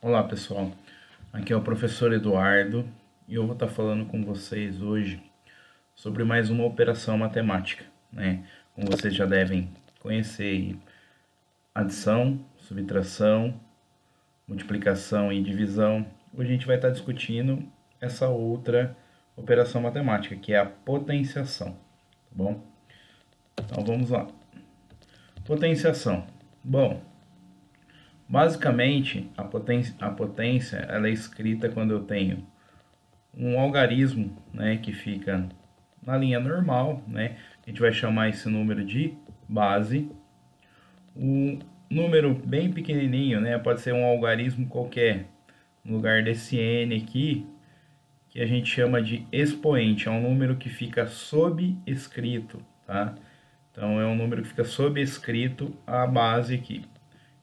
Olá pessoal, aqui é o professor Eduardo e eu vou estar falando com vocês hoje sobre mais uma operação matemática, né? Como vocês já devem conhecer, adição, subtração, multiplicação e divisão. Hoje a gente vai estar discutindo essa outra operação matemática, que é a potenciação, tá bom? Então vamos lá. Potenciação. Bom, basicamente, a potência ela é escrita quando eu tenho um algarismo, né, que fica na linha normal, né? A gente vai chamar esse número de base. Um número bem pequenininho, né, pode ser um algarismo qualquer, no lugar desse n aqui, que a gente chama de expoente, é um número que fica sobrescrito, tá? Então é um número que fica sobrescrito a base aqui,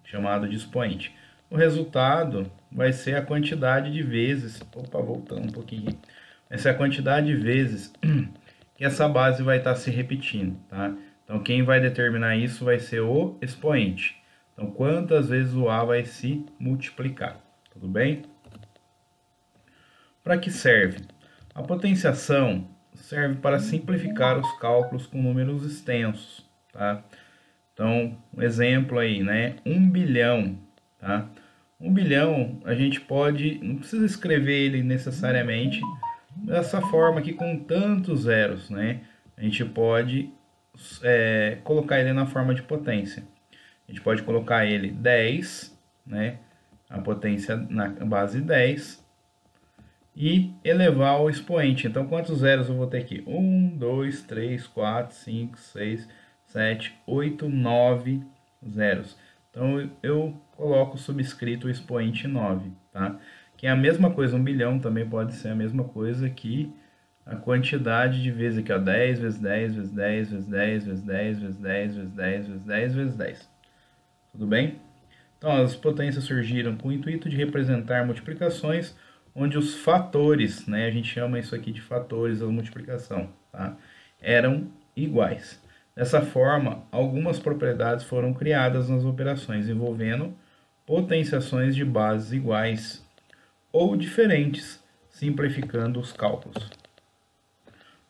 chamado de expoente. O resultado vai ser a quantidade de vezes, voltando um pouquinho, vai ser a quantidade de vezes que essa base vai estar se repetindo, tá? Então quem vai determinar isso vai ser o expoente. Então quantas vezes o A vai se multiplicar, tudo bem? Para que serve? A potenciação serve para simplificar os cálculos com números extensos, tá? Então, um exemplo aí, né? 1 bilhão, tá? 1 bilhão, a gente pode, não precisa escrever ele necessariamente dessa forma aqui com tantos zeros, né? A gente pode colocar ele na forma de potência. A gente pode colocar ele 10, né? A potência na base 10 e elevar ao expoente. Então, quantos zeros eu vou ter aqui? 1, 2, 3, 4, 5, 6, 7, 8, 9 zeros. Então, eu coloco subscrito o expoente 9, tá? Que é a mesma coisa, 1 bilhão também pode ser a mesma coisa que a quantidade de vezes aqui, ó, 10 vezes 10 vezes 10 vezes 10 vezes 10 vezes 10 vezes 10 vezes 10 vezes 10. Tudo bem? Então, as potências surgiram com o intuito de representar multiplicações onde os fatores, né, a gente chama isso aqui de fatores da multiplicação, tá, eram iguais. Dessa forma, algumas propriedades foram criadas nas operações envolvendo potenciações de bases iguais ou diferentes, simplificando os cálculos.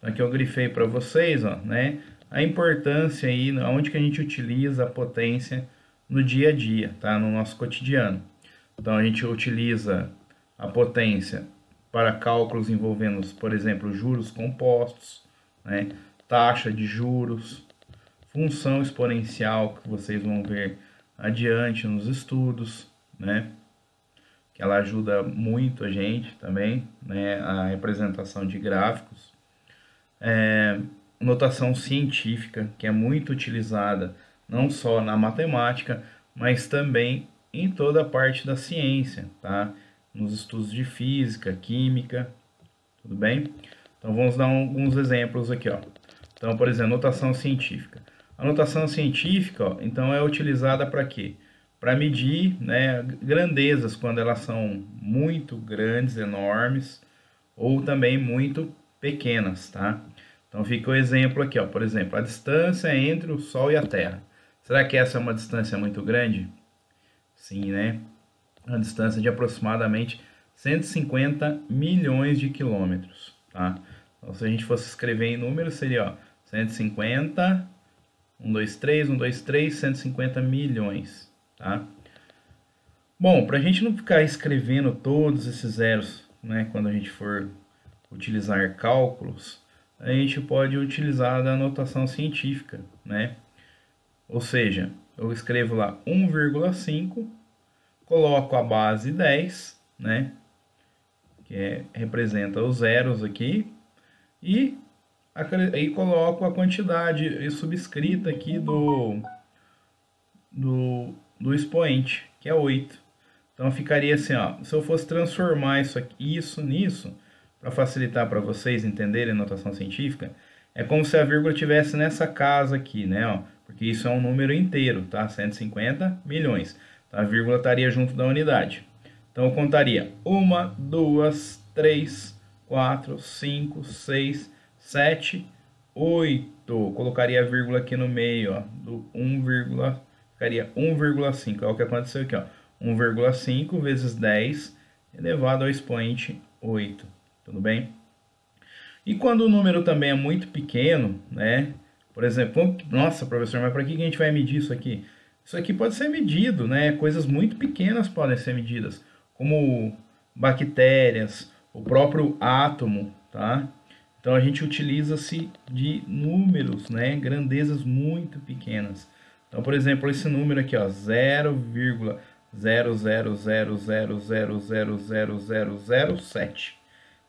Aqui eu grifei para vocês, ó, né, a importância aí, onde que a gente utiliza a potência no dia a dia, tá, no nosso cotidiano. Então a gente utiliza a potência para cálculos envolvendo, por exemplo, juros compostos, né, taxa de juros, função exponencial, que vocês vão ver adiante nos estudos, né, que ela ajuda muito a gente também, né, a representação de gráficos. Notação científica, que é muito utilizada não só na matemática, mas também em toda a parte da ciência, tá? Nos estudos de física, química, tudo bem? Então vamos dar alguns exemplos aqui, ó. Então, por exemplo, notação científica. A notação científica, ó, então é utilizada para quê? Para medir, né, grandezas quando elas são muito grandes, enormes, ou também muito pequenas, tá? Então fica o exemplo aqui, ó, por exemplo, a distância entre o Sol e a Terra. Será que essa é uma distância muito grande? Sim, né? Uma distância de aproximadamente 150 milhões de quilômetros, tá? Então, se a gente fosse escrever em números, seria, ó, 150, 1, 2, 3, 1, 2, 3, 150 milhões, tá? Bom, para a gente não ficar escrevendo todos esses zeros, né, quando a gente for utilizar cálculos, a gente pode utilizar a notação científica, né? Ou seja, eu escrevo lá 1,5, coloco a base 10, né? Que representa os zeros aqui, e aí coloco a quantidade subscrita aqui do expoente, que é 8. Então ficaria assim, ó, se eu fosse transformar isso nisso, para facilitar para vocês entenderem a notação científica, é como se a vírgula estivesse nessa casa aqui, né? Ó, porque isso é um número inteiro, tá? 150 milhões. Então, a vírgula estaria junto da unidade. Então eu contaria 1, 2, 3, 4, 5, 6, 7, 8. Colocaria a vírgula aqui no meio, ó, do 1, ficaria 1,5. É o que aconteceu aqui, ó. 1,5 vezes 10 elevado ao expoente 8, tudo bem? E quando o número também é muito pequeno, né? Por exemplo, nossa, professor, mas para que a gente vai medir isso aqui? Isso aqui pode ser medido, né? Coisas muito pequenas podem ser medidas, como bactérias, o próprio átomo, tá? Então a gente utiliza-se de números, né? Grandezas muito pequenas. Então, por exemplo, esse número aqui, ó, 0,00000000007.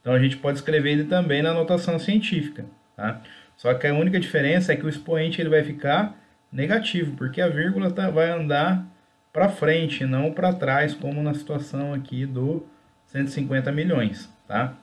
Então a gente pode escrever ele também na notação científica, tá? Só que a única diferença é que o expoente ele vai ficar negativo, porque a vírgula vai andar para frente, não para trás, como na situação aqui do 150 milhões, tá?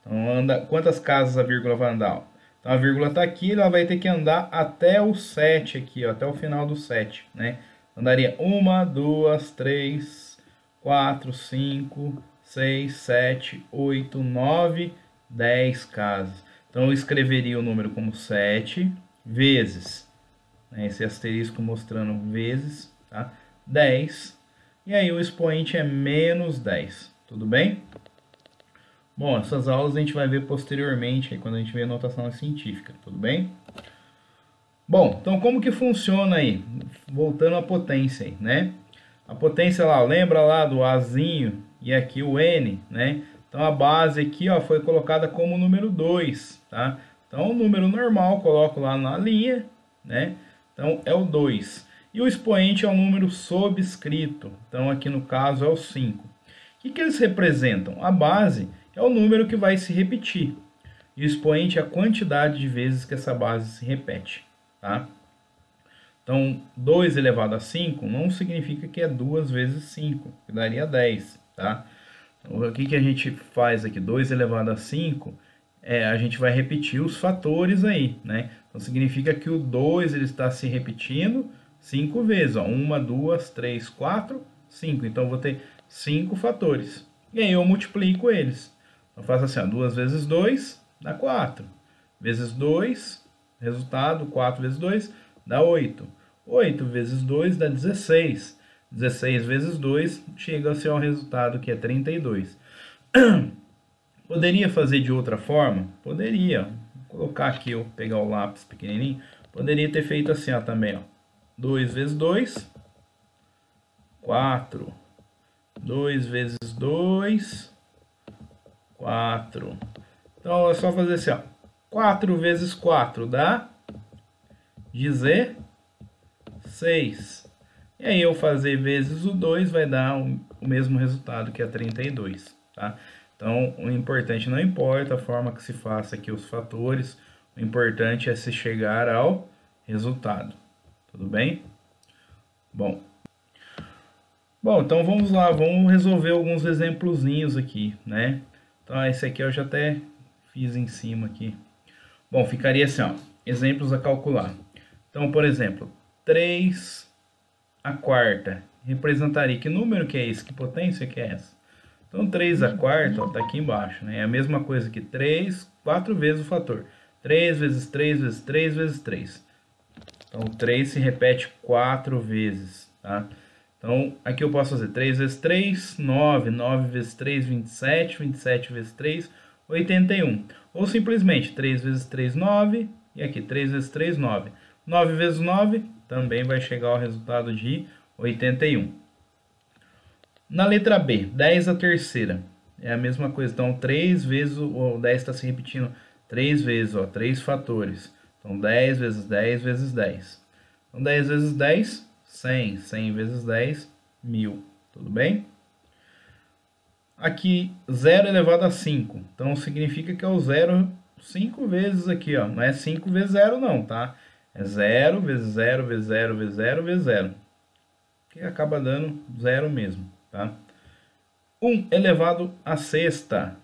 Então, quantas casas a vírgula vai andar? Então, a vírgula está aqui, ela vai ter que andar até o 7 aqui, ó, até o final do 7, né? Andaria 1, 2, 3, 4, 5, 6, 7, 8, 9, 10 casas. Então, eu escreveria o número como 7 vezes, né, esse asterisco mostrando vezes, tá? 10. E aí o expoente é menos 10, tudo bem? Bom, essas aulas a gente vai ver posteriormente, aí, quando a gente vê a notação científica, tudo bem? Bom, então como que funciona aí? Voltando à potência aí, né? A potência lá, lembra lá do Azinho e aqui o N, né? Então a base aqui, ó, foi colocada como número 2, tá? Então o número normal, coloco lá na linha, né? Então é o 2. E o expoente é o número sobrescrito, então aqui no caso é o 5. O que eles representam? A base é o número que vai se repetir. E o expoente é a quantidade de vezes que essa base se repete, tá? Então, 2 elevado a 5 não significa que é 2 vezes 5, que daria 10, tá? Então, o que a gente faz aqui? 2 elevado a 5, a gente vai repetir os fatores aí, né? Então, significa que o 2 ele está se repetindo 5 vezes, ó. 1, 2, 3, 4, 5. Então, eu vou ter 5 fatores. E aí eu multiplico eles. Então, eu faço assim, ó, 2 vezes 2 dá 4. Vezes 2, resultado, 4 vezes 2 dá 8. 8 vezes 2 dá 16. 16 vezes 2 chega-se ao resultado que é 32. Poderia fazer de outra forma? Poderia. Vou colocar aqui, eu pegar o lápis pequenininho. Poderia ter feito assim, ó, também, ó. 2 vezes 2, 4. 2 vezes 2, 4. Então é só fazer assim, ó. 4 vezes 4 dá 16. E aí eu fazer vezes o 2 vai dar o mesmo resultado que é 32, tá? Então o importante não importa a forma que se faça aqui os fatores, o importante é se chegar ao resultado, tudo bem? Bom, então vamos lá, vamos resolver alguns exemplozinhos aqui, né? Então esse aqui eu já até fiz em cima aqui. Bom, ficaria assim, ó, exemplos a calcular. Então, por exemplo, 3 a quarta representaria, que número que é esse? Que potência que é essa? Então, 3 a quarta está aqui embaixo, né? É a mesma coisa que 3, 4 vezes o fator. 3 vezes 3 vezes 3 vezes 3. Então, 3 se repete 4 vezes, tá? Então, aqui eu posso fazer 3 vezes 3, 9. 9 vezes 3, 27. 27 vezes 3, 81. Ou simplesmente 3 vezes 3, 9. E aqui 3 vezes 3, 9. 9 vezes 9 também vai chegar ao resultado de 81. Na letra B, 10 a terceira. É a mesma coisa. Então, 3 vezes o 10 está se repetindo 3 vezes, ó, 3 fatores. Então, 10 vezes 10 vezes 10. Então, 10 vezes 10, 100. 100 vezes 10, 1000. Tudo bem? Aqui, 0 elevado a 5. Então, significa que é o 0 5 vezes aqui, ó. Não é 5 vezes 0 não, tá? É 0 vezes 0 vezes 0 vezes 0 vezes 0. Que acaba dando 0 mesmo, tá? 1 elevado a sexta.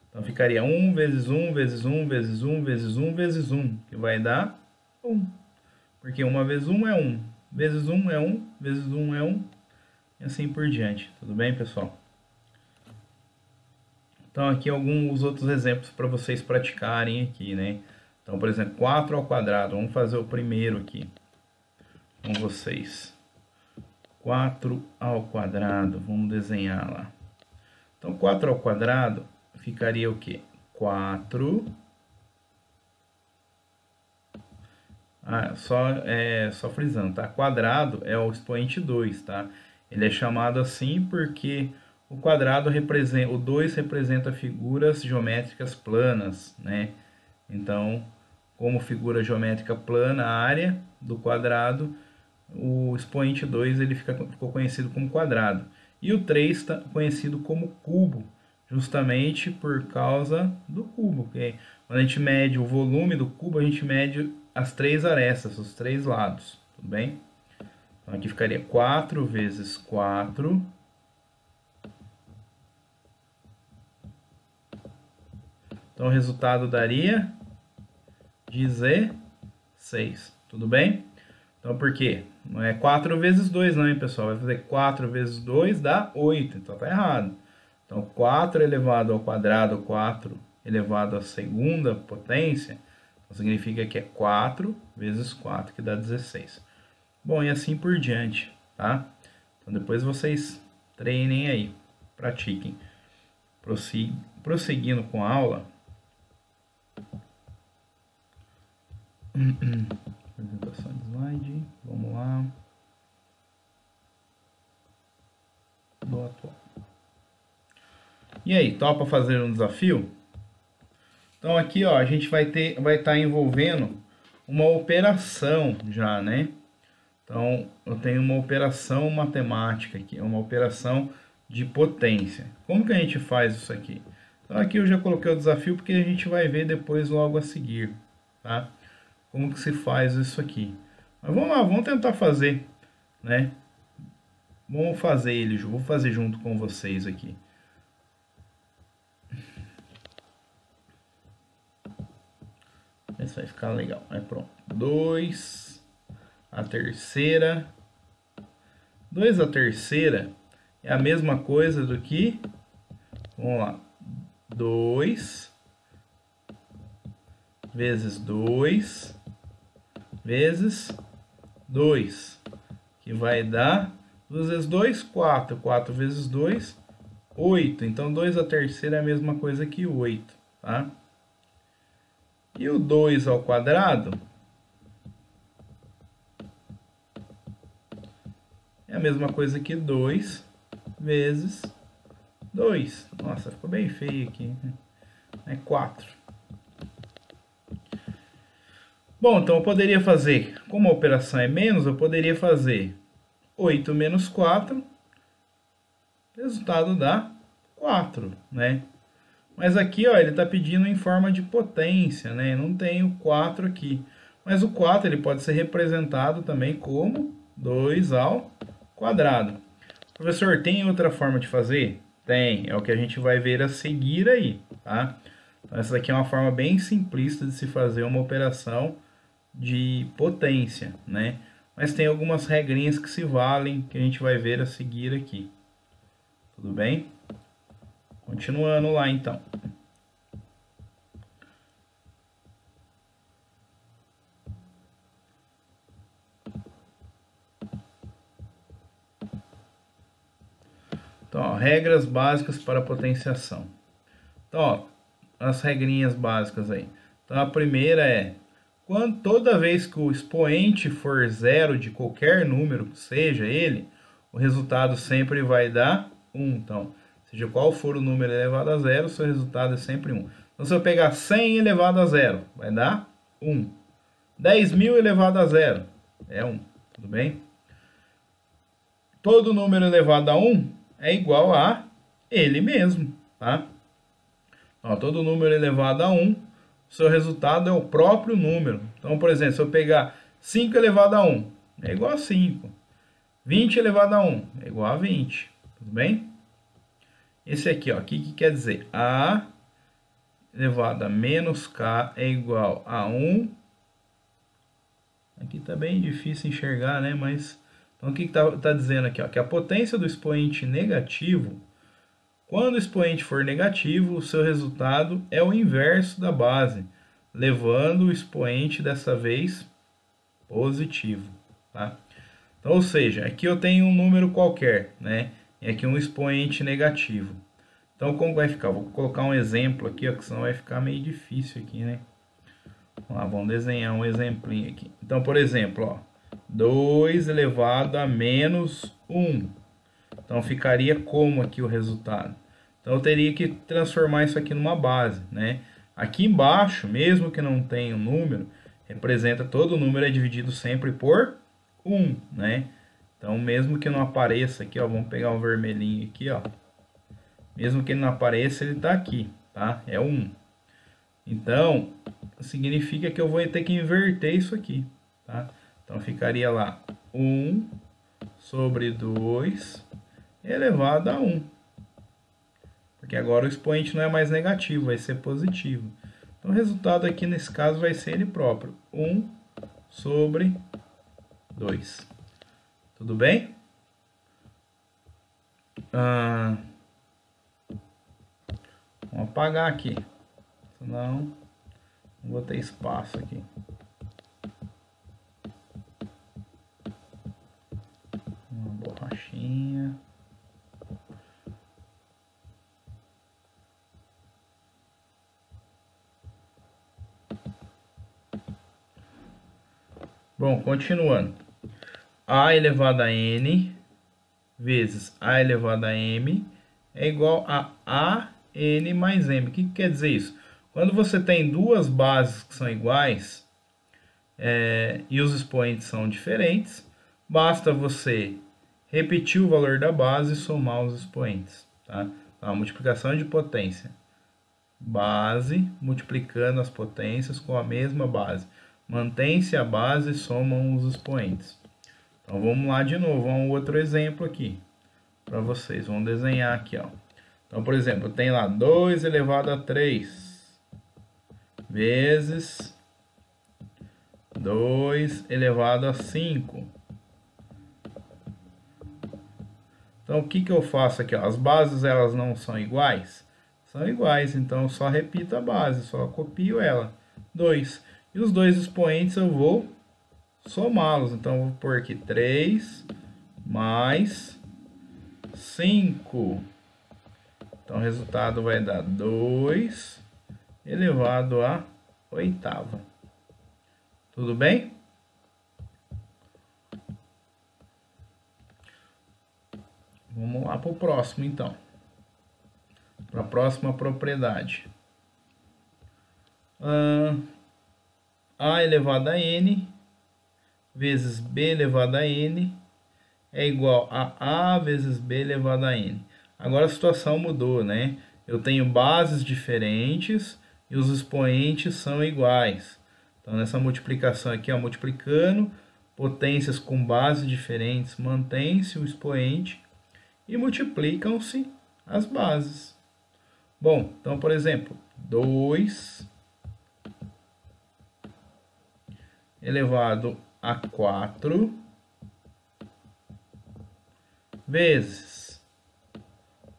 Então, ficaria 1 vezes 1 vezes 1 vezes 1 vezes 1 vezes 1. Que vai dar 1. Porque 1 vezes 1 é 1. Vezes 1 é 1. Vezes 1 é 1. E assim por diante. Tudo bem, pessoal? Então, aqui alguns outros exemplos para vocês praticarem aqui, né? Então, por exemplo, 4 ao quadrado. Vamos fazer o primeiro aqui com vocês. 4 ao quadrado, vamos desenhar lá. Então, 4 ao quadrado ficaria o quê? 4... só frisando, tá? Quadrado é o expoente 2, tá? Ele é chamado assim porque o quadrado representa, o 2 representa figuras geométricas planas, né? Então, como figura geométrica plana, a área do quadrado, o expoente 2 ele ficou conhecido como quadrado. E o 3 está conhecido como cubo, justamente por causa do cubo. Okay? Quando a gente mede o volume do cubo, a gente mede as 3 arestas, os 3 lados. Tudo bem? Então aqui ficaria 4 vezes 4. Então o resultado daria 16. Tudo bem? Então por quê? Não é 4 vezes 2 não, hein, pessoal? Vai fazer 4 vezes 2 dá 8. Então tá errado. Então 4 elevado ao quadrado, 4 elevado à segunda potência, então significa que é 4 vezes 4, que dá 16. Bom, e assim por diante, tá? Então depois vocês treinem aí, pratiquem. Prosseguindo com a aula. Apresentação de slide, vamos lá. Do atual. E aí, topa fazer um desafio? Então aqui, ó, a gente vai estar envolvendo uma operação já, né? Então eu tenho uma operação matemática aqui, uma operação de potência. Como que a gente faz isso aqui? Então aqui eu já coloquei o desafio porque a gente vai ver depois logo a seguir, tá? Como que se faz isso aqui. Mas vamos lá, vamos tentar fazer, né? Vamos fazer ele, vou fazer junto com vocês aqui. Esse vai ficar legal. Aí pronto. 2 a terceira. 2 a terceira é a mesma coisa do que... Vamos lá. 2 vezes 2 vezes 2. Que vai dar 2 vezes 2, 4. 4 vezes 2, 8. Então 2 a terceira é a mesma coisa que 8, tá? E o 2 ao quadrado é a mesma coisa que 2 vezes 2. Nossa, ficou bem feio aqui. É 4. Bom, então eu poderia fazer, como a operação é menos, eu poderia fazer 8 menos 4. Resultado dá 4, né? Mas aqui, ó, ele está pedindo em forma de potência, né? Não tem o 4 aqui. Mas o 4 ele pode ser representado também como 2 ao quadrado. Professor, tem outra forma de fazer? Tem, é o que a gente vai ver a seguir aí, tá? Então, essa daqui é uma forma bem simplista de se fazer uma operação de potência, né? Mas tem algumas regrinhas que se valem, que a gente vai ver a seguir aqui. Tudo bem? Continuando lá, então. Então, ó, regras básicas para potenciação. Então, ó, as regrinhas básicas aí. Então, a primeira é, toda vez que o expoente for zero de qualquer número, seja ele, o resultado sempre vai dar 1. Então, seja qual for o número elevado a zero, o seu resultado é sempre 1. Então, se eu pegar 100 elevado a zero, vai dar 1. 10.000 elevado a zero é 1. Tudo bem? Todo número elevado a 1 é igual a ele mesmo, tá? Ó, todo número elevado a 1, o seu resultado é o próprio número. Então, por exemplo, se eu pegar 5 elevado a 1, é igual a 5. 20 elevado a 1 é igual a 20. Tudo bem? Esse aqui, ó, que quer dizer? A elevado a menos K é igual a 1. Aqui tá bem difícil enxergar, né? Mas, então, o que tá dizendo aqui? Ó? Que a potência do expoente negativo, quando o expoente for negativo, o seu resultado é o inverso da base, levando o expoente, dessa vez, positivo, tá? Então, ou seja, aqui eu tenho um número qualquer, né? E aqui um expoente negativo. Então, como vai ficar? Vou colocar um exemplo aqui, ó, que senão vai ficar meio difícil aqui, né? Vamos lá, vamos desenhar um exemplinho aqui. Então, por exemplo, ó, 2 elevado a menos 1. Então, ficaria como aqui o resultado? Então, eu teria que transformar isso aqui numa base, né? Aqui embaixo, mesmo que não tenha um número, representa todo número é dividido sempre por 1, né? Então, mesmo que não apareça aqui, ó, vamos pegar um vermelhinho aqui, ó. Mesmo que ele não apareça, ele está aqui, tá? É 1. Então, significa que eu vou ter que inverter isso aqui, tá? Então, ficaria lá 1 sobre 2 elevado a 1. Porque agora o expoente não é mais negativo, vai ser positivo. Então, o resultado aqui nesse caso vai ser ele próprio. 1 sobre 2. Tudo bem? Vamos apagar aqui. Senão, não vou ter espaço aqui. Uma borrachinha. Bom, continuando. A elevado a n vezes a elevado a m é igual a n mais m. O que quer dizer isso? Quando você tem duas bases que são iguais e os expoentes são diferentes, basta você repetir o valor da base e somar os expoentes. Tá? Então, a multiplicação de potência. Base multiplicando as potências com a mesma base. Mantém-se a base e somam os expoentes. Então vamos lá de novo, um outro exemplo aqui para vocês. Vamos desenhar aqui, ó. Então, por exemplo, tem lá 2 elevado a 3 vezes 2 elevado a 5. Então, o que que eu faço aqui, ó? As bases, elas não são iguais? São iguais, então eu só repito a base, só copio ela. 2. E os dois expoentes eu vou somá-los. Então, eu vou pôr aqui 3 mais 5. Então, o resultado vai dar 2 elevado a oitava. Tudo bem? Vamos lá para o próximo, então. Para a próxima propriedade. A elevado a n vezes b elevado a n é igual a a vezes b elevado a n. Agora a situação mudou, né? Eu tenho bases diferentes e os expoentes são iguais. Então, nessa multiplicação aqui, ó, multiplicando potências com bases diferentes, mantém-se o expoente e multiplicam-se as bases. Bom, então, por exemplo, 2 elevado a 4 vezes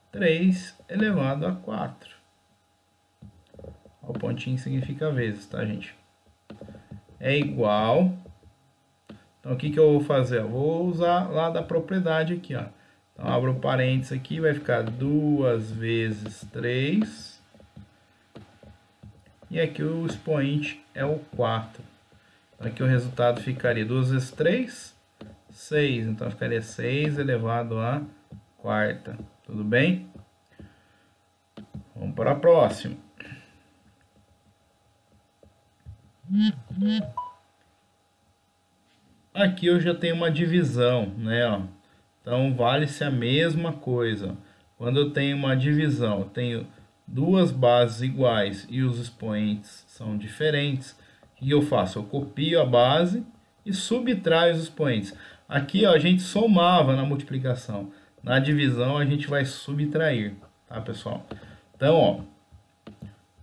3 elevado a 4. O pontinho significa vezes, tá, gente? É igual. Então, o que que eu vou fazer? Eu vou usar lá da propriedade aqui, ó. Então, abro um parênteses aqui, vai ficar 2 vezes 3. E aqui o expoente é o 4. Então, aqui o resultado ficaria 2 vezes 3, 6. Então, ficaria 6 elevado a quarta. Tudo bem? Vamos para a próxima. Aqui eu já tenho uma divisão, né? Ó. Então, vale-se a mesma coisa. Quando eu tenho uma divisão, eu tenho duas bases iguais e os expoentes são diferentes, o que eu faço? Eu copio a base e subtraio os expoentes. Aqui, ó, a gente somava na multiplicação. Na divisão, a gente vai subtrair, tá, pessoal? Então, ó,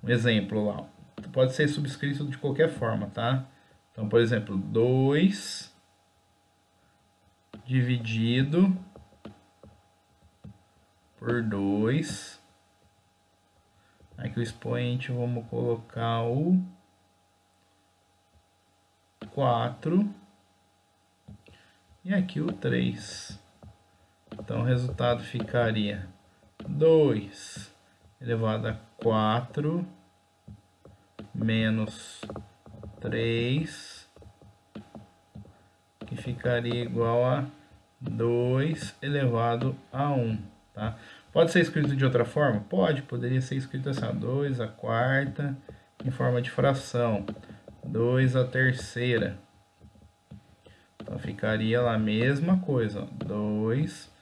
um exemplo lá. Pode ser subscrito de qualquer forma, tá? Então, por exemplo, 2 dividido por 2. Aqui o expoente vamos colocar o 4 e aqui o 3. Então o resultado ficaria 2 elevado a 4 menos 3, que ficaria igual a 2 elevado a 1, tá? Pode ser escrito de outra forma? Poderia ser escrito assim, ó, 2 a quarta em forma de fração, 2 a terceira. Então ficaria lá a mesma coisa, ó, 2,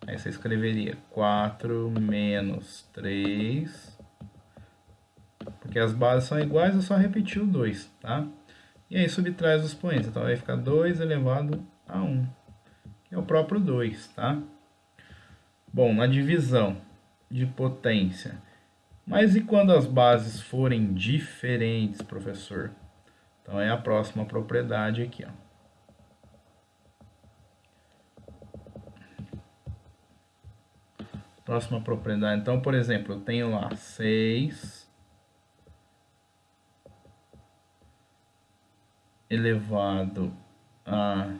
aí você escreveria 4 menos 3, porque as bases são iguais, é só repetir o 2, tá? E aí subtrai os expoentes, então vai ficar 2 elevado a 1, que é o próprio 2, tá? Bom, na divisão de potência. Mas e quando as bases forem diferentes, professor? Então é a próxima propriedade aqui, ó. Próxima propriedade. Então, por exemplo, eu tenho lá 6 elevado a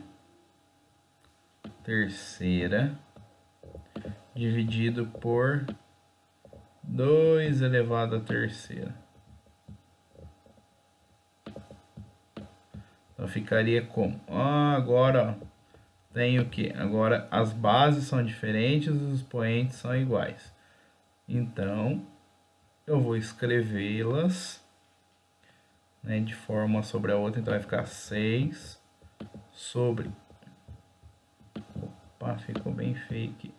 terceira dividido por 2 elevado a terceira. Então ficaria como? Agora, ó, tem o que? Agora as bases são diferentes, os expoentes são iguais. Então, eu vou escrevê-las, né, de forma sobre a outra. Então vai ficar 6 sobre... Opa, ficou bem feio aqui.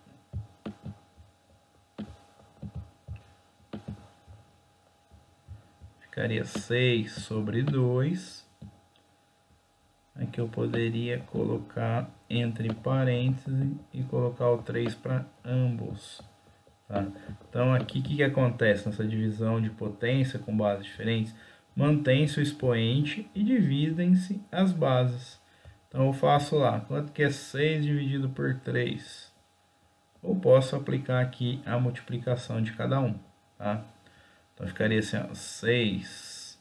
Ficaria 6 sobre 2. Aqui eu poderia colocar entre parênteses e colocar o 3 para ambos. Tá? Então aqui o que acontece nessa divisão de potência com bases diferentes? Mantém-se o expoente e dividem-se as bases. Então eu faço lá, quanto que é 6 dividido por 3? Ou posso aplicar aqui a multiplicação de cada um. Tá? Então ficaria assim, ó, 6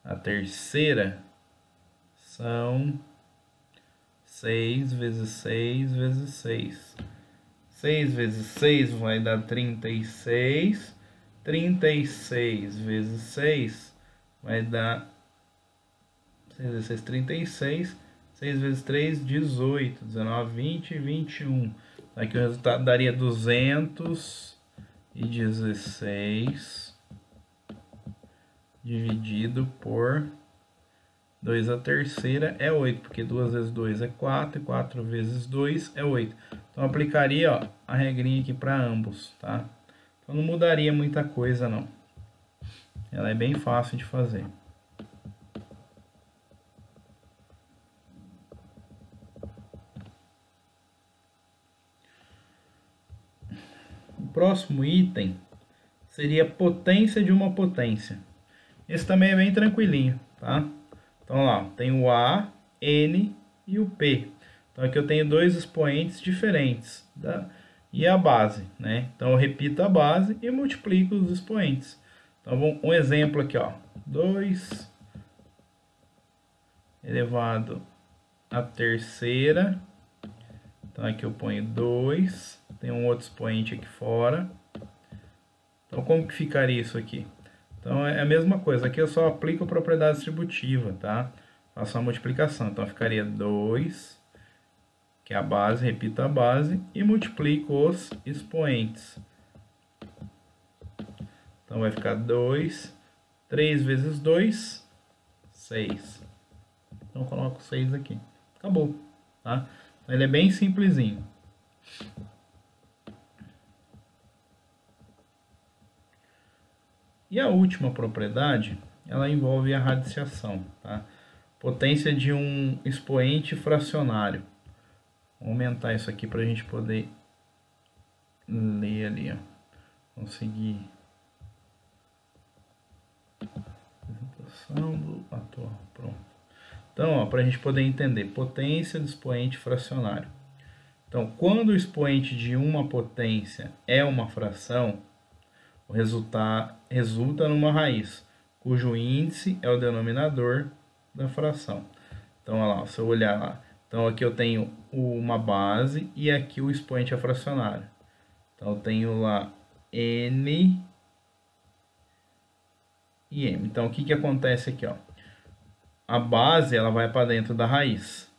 a terceira são 6 vezes 6 vezes 6. 6 vezes 6 vai dar 36. 36 vezes 6 vai dar 6 vezes 6, 36. 6 vezes 3, 18. 19, 20, 21. Aqui o resultado daria 216 dividido por 2 a terceira é 8, porque 2 vezes 2 é 4, e 4 vezes 2 é 8. Então, eu aplicaria, ó, a regrinha aqui para ambos, tá? Então, não mudaria muita coisa, não. Ela é bem fácil de fazer. O próximo item seria potência de uma potência. Esse também é bem tranquilinho, tá? Então lá, tem o A, N e o P. Então aqui eu tenho dois expoentes diferentes, tá? E a base, né? Então eu repito a base e multiplico os expoentes. Então um exemplo aqui, ó. 2 elevado à terceira. Então aqui eu ponho 2. Tem um outro expoente aqui fora. Então como que ficaria isso aqui? Então é a mesma coisa, aqui eu só aplico a propriedade distributiva, tá? Faço a multiplicação, então ficaria 2, que é a base, repito a base, e multiplico os expoentes. Então vai ficar 2, 3 vezes 2, 6. Então eu coloco 6 aqui. Acabou, tá? Então, ele é bem simplesinho. E a última propriedade, ela envolve a radiciação, tá? Potência de um expoente fracionário. Vou aumentar isso aqui para a gente poder ler ali, ó. Conseguir. Apresentação do atual, pronto. Então, para a gente poder entender, potência de expoente fracionário. Então, quando o expoente de uma potência é uma fração, o resultado resulta numa raiz, cujo índice é o denominador da fração. Então, olha lá, se eu olhar lá, Então aqui eu tenho uma base e aqui o expoente é fracionário. Então eu tenho lá N e M. Então o que acontece aqui, ó? A base ela vai para dentro da raiz.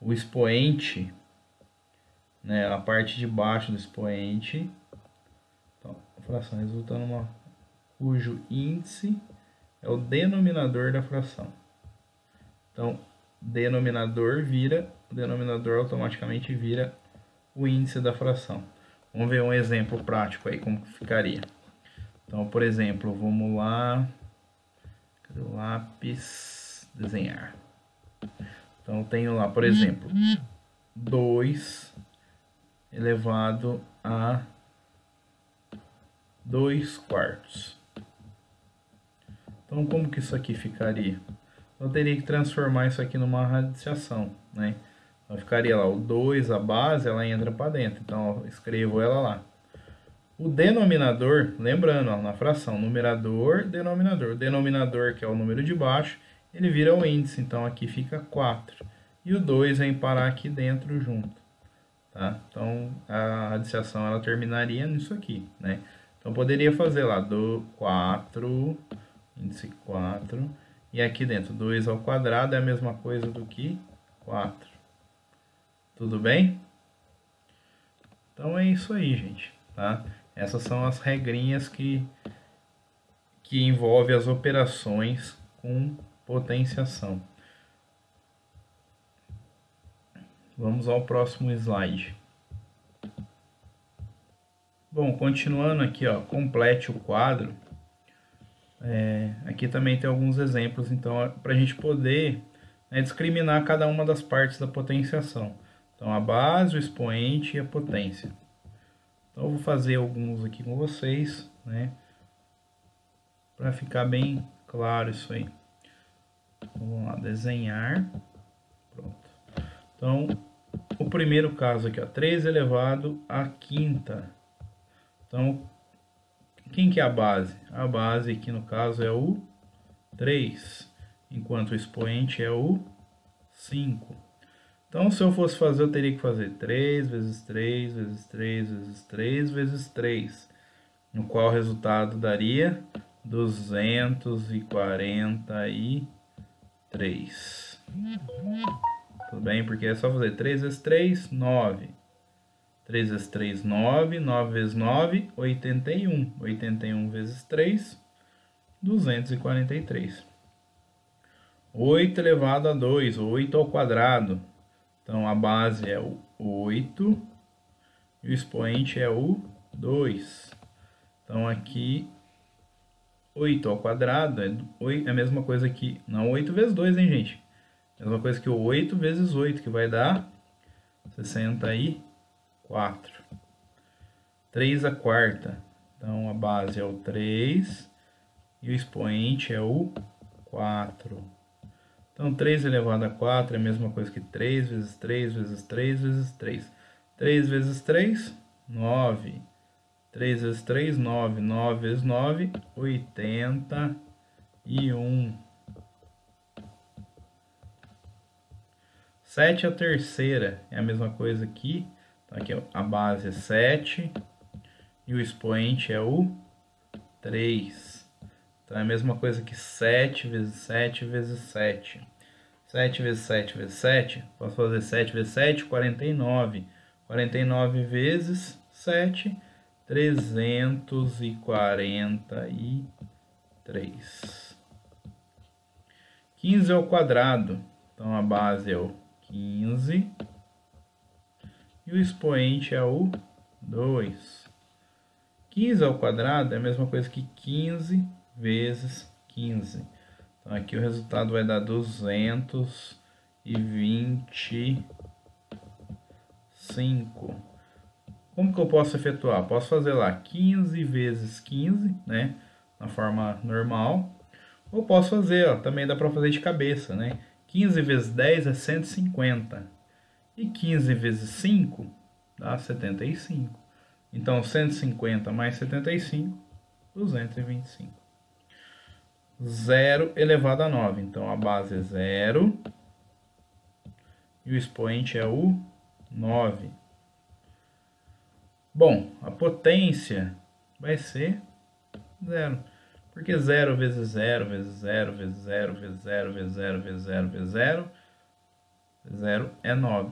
O expoente, né, a parte de baixo do expoente, então, a fração resulta cujo índice é o denominador da fração. Então, denominador automaticamente vira o índice da fração. Vamos ver um exemplo prático aí, como ficaria. Então, por exemplo, vamos lá, cadê o lápis? Desenhar. Então, eu tenho lá, por exemplo, 2 elevado a 2/4. Então, como que isso aqui ficaria? Eu teria que transformar isso aqui numa radiciação, né? Então, ficaria lá o 2, a base, ela entra para dentro. Então, eu escrevo ela lá. O denominador, lembrando, ó, na fração, numerador, denominador. O denominador, que é o número de baixo, ele vira o índice. Então, aqui fica 4. E o 2 vem parar aqui dentro junto. Tá? Então, a radiciação ela terminaria nisso aqui, né? Então, poderia fazer lá do 4, índice 4, e aqui dentro 2 ao quadrado é a mesma coisa do que 4. Tudo bem? Então, é isso aí, gente, tá? Essas são as regrinhas que envolvem as operações com potenciação. Vamos ao próximo slide. Bom, continuando aqui, ó, complete o quadro. Aqui também tem alguns exemplos, então, para a gente poder, né, discriminar cada uma das partes da potenciação. Então, a base, o expoente e a potência. Então, eu vou fazer alguns aqui com vocês, né, para ficar bem claro isso aí. Então, vamos lá, desenhar. Pronto. Então, o primeiro caso aqui, ó, 3 elevado à quinta. Então, quem que é a base? A base aqui no caso é o 3, enquanto o expoente é o 5. Então, se eu fosse fazer, eu teria que fazer 3 vezes 3 vezes 3 vezes 3 vezes 3, no qual o resultado daria 243. Tudo bem? Porque é só fazer 3 vezes 3, 9. 3 vezes 3, 9. 9 vezes 9, 81. 81 vezes 3, 243. 8 elevado a 2, 8 ao quadrado. Então, a base é o 8 e o expoente é o 2. Então, aqui, 8 ao quadrado é a mesma coisa que... Não 8 vezes 2, hein, gente? A mesma coisa que o 8 vezes 8, que vai dar 64. 3 a quarta. Então, a base é o 3 e o expoente é o 4. Então, 3 elevado a 4 é a mesma coisa que 3 vezes 3 vezes 3 vezes 3. 3 vezes 3, 9. 3 vezes 3, 9. 9 vezes 9, 81. 7 a terceira é a mesma coisa aqui. Então, aqui a base é 7 e o expoente é o 3. Então, é a mesma coisa que 7 vezes 7 vezes 7. 7 vezes 7 vezes 7, posso fazer 7 vezes 7, 49. 49 vezes 7, 343. 15 ao quadrado. Então, a base é o 15 e o expoente é o 2. 15 ao quadrado é a mesma coisa que 15 vezes 15. Então, aqui o resultado vai dar 225. Como que eu posso efetuar? Posso fazer lá 15 vezes 15, né? Na forma normal. Ou posso fazer, ó, também dá para fazer de cabeça, né? 15 vezes 10 é 150. E 15 vezes 5 dá 75. Então, 150 mais 75, 225. 0 elevado a 9. Então, a base é 0. e o expoente é o 9. Bom, a potência vai ser 0. Porque 0 vezes 0 vezes 0 vezes 0 vezes 0 vezes 0 vezes 0 vezes 0, 0 é 9.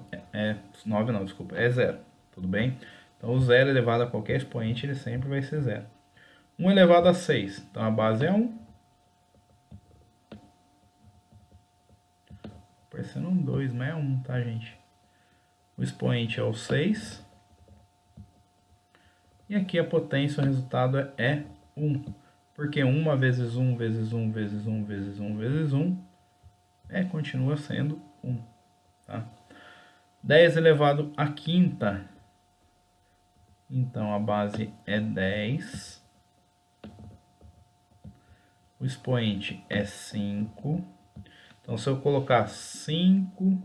9 não, desculpa, é 0. Tudo bem? Então o 0 elevado a qualquer expoente, ele sempre vai ser 0. 1 elevado a 6, então a base é 1. Parecendo um 2, mas é 1, tá, gente? O expoente é o 6. E aqui a potência, o resultado é 1. Porque 1 vezes 1 vezes 1 vezes 1 vezes 1 vezes 1 continua sendo 1. Tá? 10 elevado à quinta. Então a base é 10. O expoente é 5. Então se eu colocar 5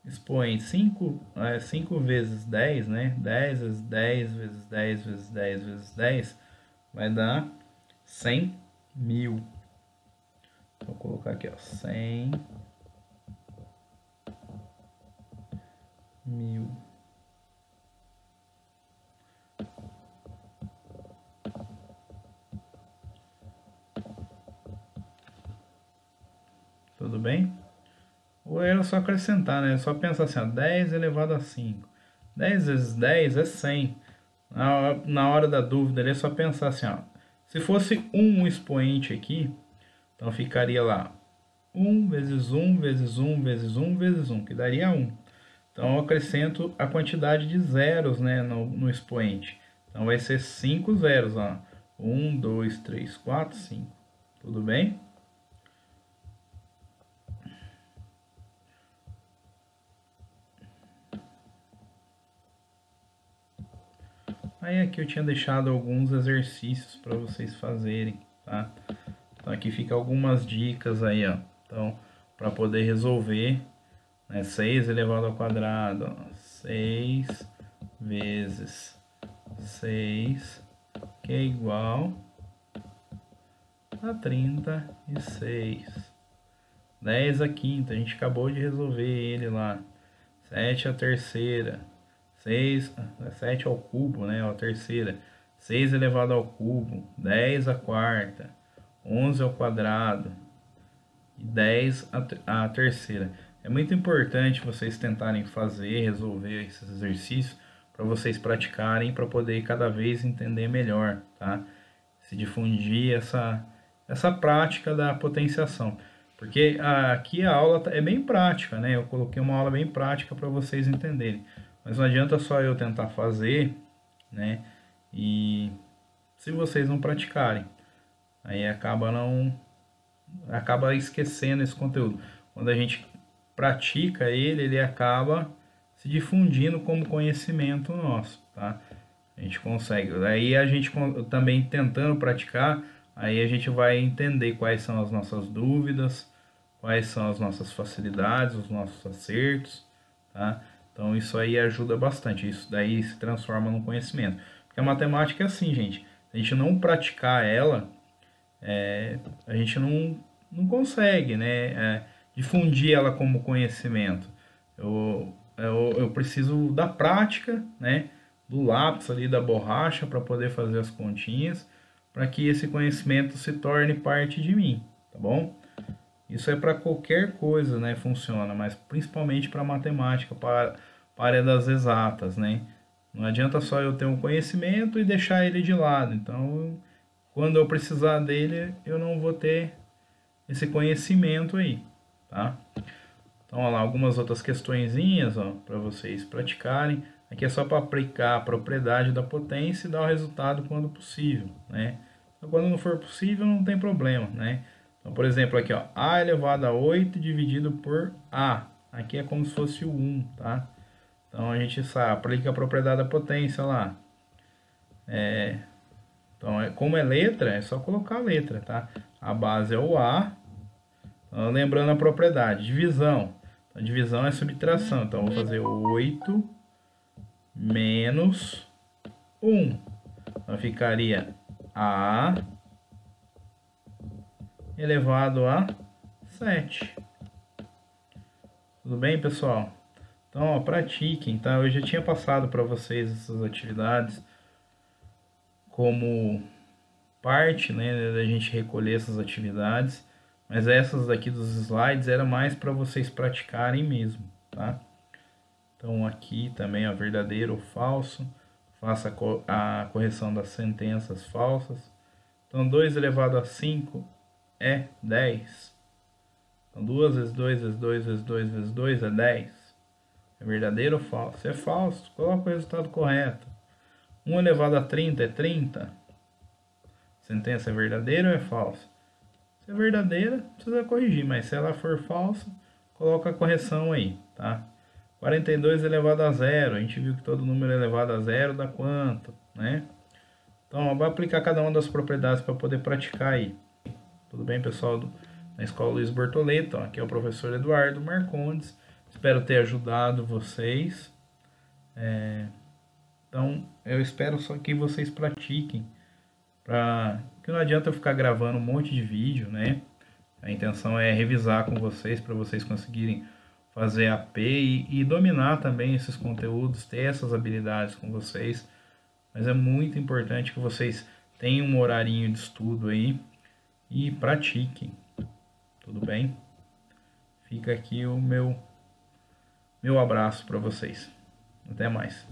expoente, 5 vezes 10, né? 10 vezes 10 vezes 10 vezes 10 vezes 10 vai dar 100 mil. Vou colocar aqui, ó, 100 mil. Tudo bem? Ou era só acrescentar, né? Só pensar assim, ó, 10 elevado a 5. 10 vezes 10 é 100. Na hora da dúvida, é só pensar assim, ó. Se fosse um expoente aqui, então ficaria lá 1 vezes 1 vezes 1 vezes 1 vezes 1, que daria 1. Então eu acrescento a quantidade de zeros, né, no expoente. Então vai ser 5 zeros, ó. 1, 2, 3, 4, 5. Tudo bem? Aí aqui eu tinha deixado alguns exercícios para vocês fazerem, tá? Então aqui fica algumas dicas aí, ó. Então, para poder resolver, né, 6 elevado ao quadrado, ó, 6 vezes 6, que é igual a 36. 10 à quinta, a gente acabou de resolver ele lá. 7 à terceira. 7 ao cubo, né? A terceira. 6 elevado ao cubo. 10 à quarta. 11 ao quadrado. E 10 à terceira. É muito importante vocês tentarem fazer, resolver esses exercícios para vocês praticarem, para poder cada vez entender melhor, tá? Se difundir essa prática da potenciação. Porque aqui a aula é bem prática, né? Eu coloquei uma aula bem prática para vocês entenderem. Mas não adianta só eu tentar fazer, né? E se vocês não praticarem, aí acaba esquecendo esse conteúdo. Quando a gente pratica ele acaba se difundindo como conhecimento nosso, tá? A gente consegue. Aí a gente também tentando praticar, aí a gente vai entender quais são as nossas dúvidas, quais são as nossas facilidades, os nossos acertos, tá? Então isso aí ajuda bastante, isso daí se transforma num conhecimento. Porque a matemática é assim, gente, se a gente não praticar ela, a gente não consegue, né, difundir ela como conhecimento. Eu preciso da prática, né, do lápis ali, da borracha, para poder fazer as continhas, para que esse conhecimento se torne parte de mim, tá bom? Isso é para qualquer coisa, né? Funciona, mas principalmente para matemática, para a área das exatas, né? Não adianta só eu ter um conhecimento e deixar ele de lado. Então, quando eu precisar dele, eu não vou ter esse conhecimento aí, tá? Então, olha lá, algumas outras questõezinhas, ó, para vocês praticarem. Aqui é só para aplicar a propriedade da potência e dar o resultado quando possível, né? Então, quando não for possível, não tem problema, né? Então, por exemplo, aqui, ó, A elevado a 8 dividido por A. Aqui é como se fosse o 1, tá? Então, a gente sabe, aplica a propriedade da potência lá. Então, como é letra, é só colocar a letra, tá? A base é o A. Então, lembrando a propriedade, divisão. A divisão é subtração, então vou fazer 8 menos 1. Então ficaria A elevado a 7. Tudo bem, pessoal? Então, ó, pratiquem, tá? Eu já tinha passado para vocês essas atividades como parte, né, da gente recolher essas atividades, mas essas daqui dos slides era mais para vocês praticarem mesmo, tá? Então, aqui também é verdadeiro ou falso. Faça a correção das sentenças falsas. Então, 2 elevado a 5 é 10. Então, 2 vezes 2 vezes 2 vezes 2 vezes 2 é 10. É verdadeiro ou falso? Se é falso, coloca o resultado correto. 1 elevado a 30 é 30. Sentença é verdadeira ou é falsa? Se é verdadeira, precisa corrigir, mas se ela for falsa, coloca a correção aí, tá? 42 elevado a zero, a gente viu que todo número elevado a zero dá quanto, né? Então, vai aplicar cada uma das propriedades para poder praticar aí. Tudo bem, pessoal da Escola Luiz Bortoleto? Aqui é o professor Eduardo Marcondes. Espero ter ajudado vocês. Então, eu espero só que vocês pratiquem. Que não adianta eu ficar gravando um monte de vídeo, né? A intenção é revisar com vocês para vocês conseguirem fazer AP e dominar também esses conteúdos, ter essas habilidades com vocês. Mas é muito importante que vocês tenham um horarinho de estudo aí e pratiquem. Tudo bem? Fica aqui o meu abraço para vocês. Até mais.